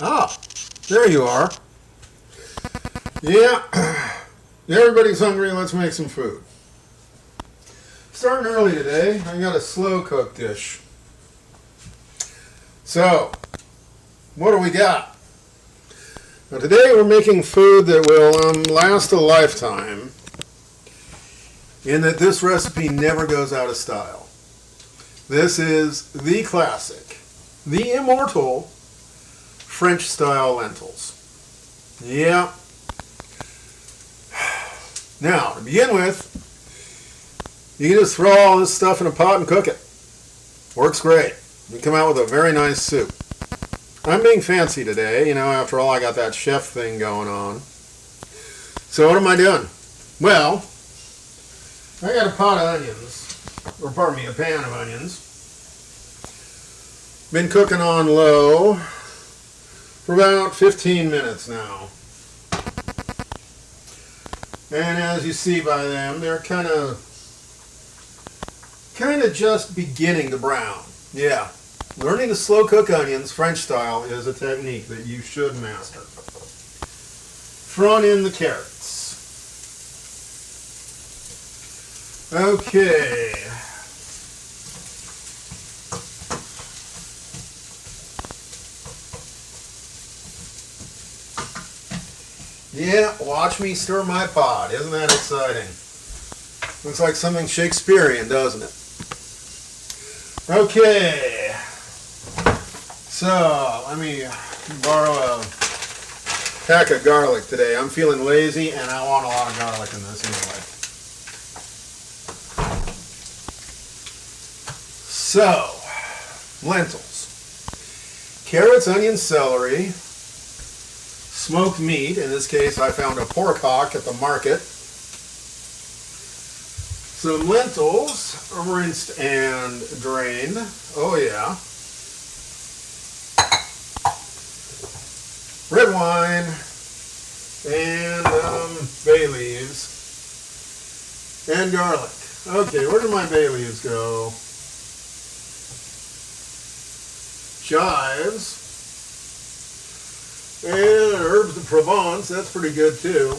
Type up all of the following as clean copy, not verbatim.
Ah, there you are. Yeah, everybody's hungry. Let's make some food. Starting early today, I got a slow cook dish. So, what do we got? Now today we're making food that will last a lifetime, in that this recipe never goes out of style. This is the classic, the Immortal French style lentils. Yeah. Now, to begin with, you can just throw all this stuff in a pot and cook it. Works great. You come out with a very nice soup. I'm being fancy today, after all I got that chef thing going on. So what am I doing? Well, I got a pot of onions, or pardon me, a pan of onions. Been cooking on low for about 15 minutes now. And as you see by them, they're kind of just beginning to brown. Yeah. Learning to slow cook onions, French style, is a technique that you should master. Thrown in the carrots. Okay. Yeah, watch me stir my pot. Isn't that exciting? Looks like something Shakespearean, doesn't it? Okay. So, let me borrow a pack of garlic today. I'm feeling lazy and I want a lot of garlic in this anyway. So, lentils. Carrots, onions, celery. Smoked meat. In this case, I found a pork hock at the market. Some lentils, rinsed and drained. Oh yeah. Red wine and bay leaves and garlic. Okay, where did my bay leaves go? Chives and herbs de Provence. That's pretty good too.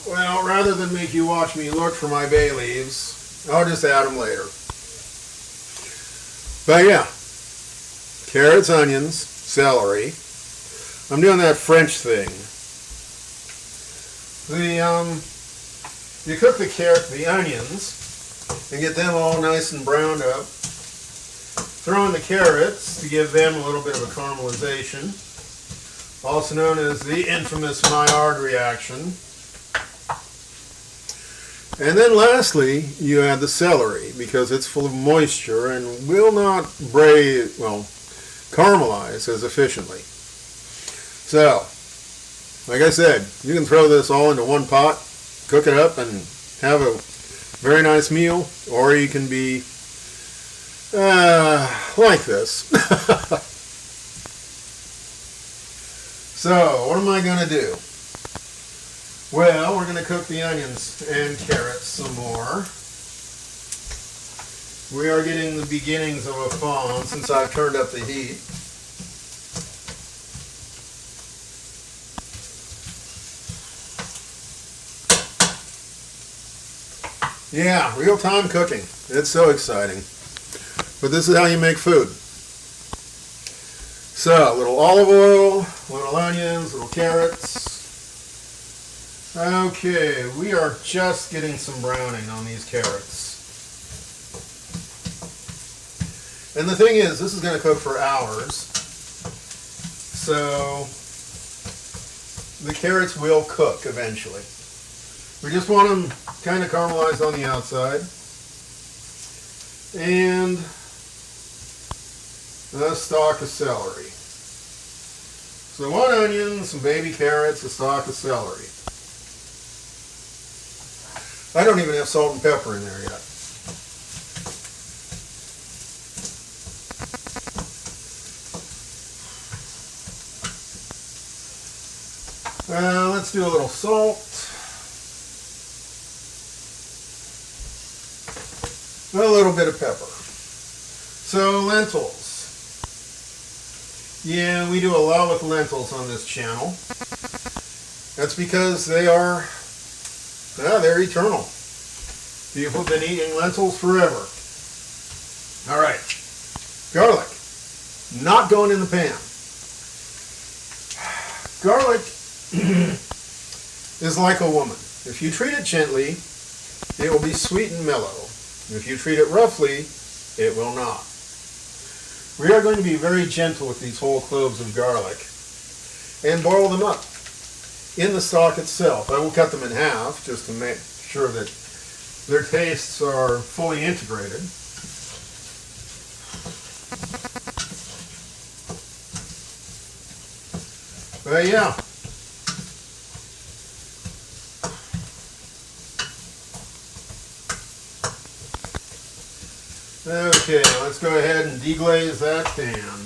Well, rather than make you watch me look for my bay leaves, I'll just add them later. But yeah, carrots, onions, celery. I'm doing that French thing. You cook the onions and get them all nice and browned up. Throw in the carrots to give them a little bit of a caramelization, also known as the infamous Maillard reaction. And then lastly, you add the celery because it's full of moisture and will not caramelize as efficiently. So, like I said, you can throw this all into one pot, cook it up, and have a very nice meal, or you can be like this. So, what am I going to do? Well, we're going to cook the onions and carrots some more. We are getting the beginnings of a fawn since I've turned up the heat. Yeah, real-time cooking. It's so exciting. But this is how you make food. So, a little olive oil, little onions, little carrots. Okay, we are just getting some browning on these carrots. And the thing is, this is going to cook for hours. So, the carrots will cook eventually. We just want them kind of caramelized on the outside. And a stalk of celery. So 1 onion, some baby carrots, a stalk of celery. I don't even have salt and pepper in there yet. Let's do a little salt. A little bit of pepper. So lentils. Yeah, we do a lot with lentils on this channel. That's because they're eternal. People have been eating lentils forever. All right, garlic, not going in the pan. Garlic is like a woman. If you treat it gently, it will be sweet and mellow. If you treat it roughly, it will not. We are going to be very gentle with these whole cloves of garlic and boil them up in the stock itself. I will cut them in half just to make sure that their tastes are fully integrated. But yeah. Okay, let's go ahead and deglaze that pan.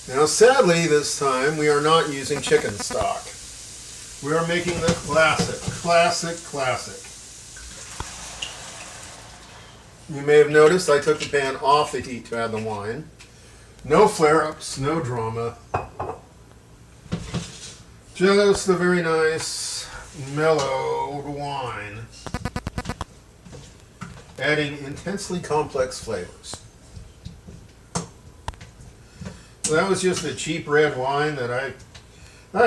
Now sadly this time we are not using chicken stock. We are making the classic. You may have noticed I took the pan off the heat to add the wine. No flare-ups, no drama. Just a very nice mellowed wine. Adding intensely complex flavors. So that was just a cheap red wine that I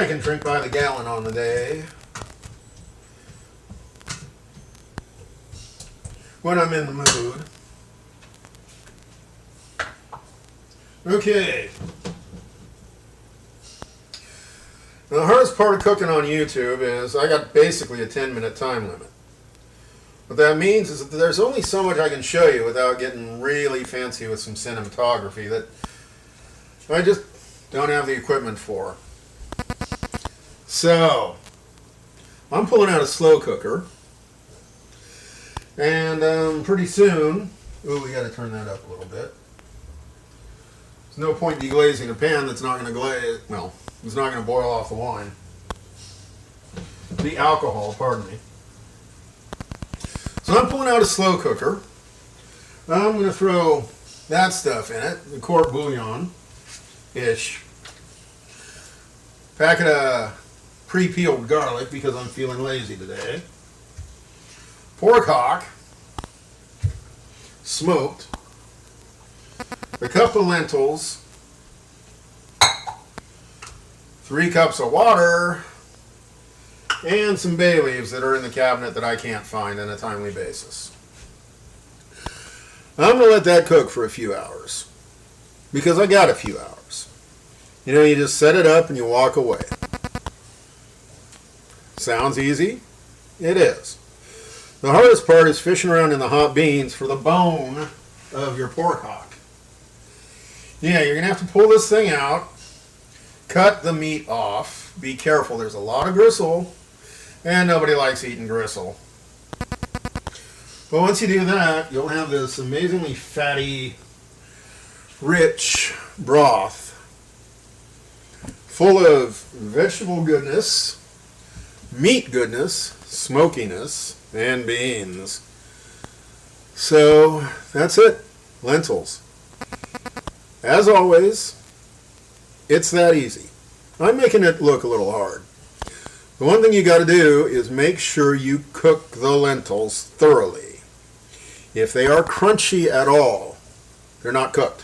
can drink by the gallon on the day. When I'm in the mood. Okay. Now, the hardest part of cooking on YouTube is I got basically a 10-minute time limit. What that means is that there's only so much I can show you without getting really fancy with some cinematography that I just don't have the equipment for. So, I'm pulling out a slow cooker. And pretty soon, we got to turn that up a little bit. There's no point deglazing a pan that's not going to glaze, well, it's not going to boil off the wine. The alcohol, pardon me. So I'm pulling out a slow cooker. I'm going to throw that stuff in it, the court bouillon-ish. Packet of pre-peeled garlic because I'm feeling lazy today. Pork hock, smoked. A cup of lentils. 3 cups of water. And some bay leaves that are in the cabinet that I can't find on a timely basis. I'm going to let that cook for a few hours. Because I got a few hours. You know, you just set it up and you walk away. Sounds easy? It is. The hardest part is fishing around in the hot beans for the bone of your pork hock. Yeah, you're going to have to pull this thing out. Cut the meat off. Be careful, there's a lot of gristle. And nobody likes eating gristle. But once you do that, you'll have this amazingly fatty, rich broth full of vegetable goodness, meat goodness, smokiness, and beans. So that's it. Lentils. As always, it's that easy. I'm making it look a little hard. The one thing you got to do is make sure you cook the lentils thoroughly. If they are crunchy at all, they're not cooked.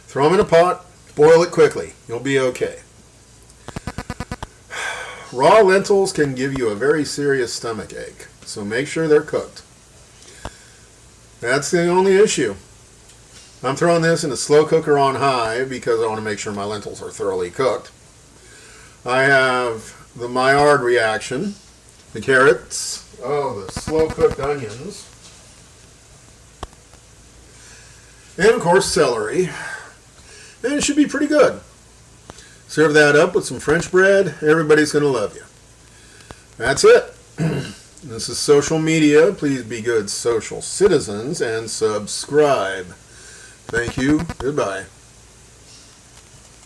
Throw them in a pot, boil it quickly. You'll be okay. Raw lentils can give you a very serious stomach ache, so make sure they're cooked. That's the only issue. I'm throwing this in a slow cooker on high because I want to make sure my lentils are thoroughly cooked. I have the Maillard reaction, the carrots, the slow cooked onions, and of course celery, and it should be pretty good. Serve that up with some French bread, everybody's going to love you. That's it. This is social media. Please be good social citizens and subscribe. Thank you. Goodbye.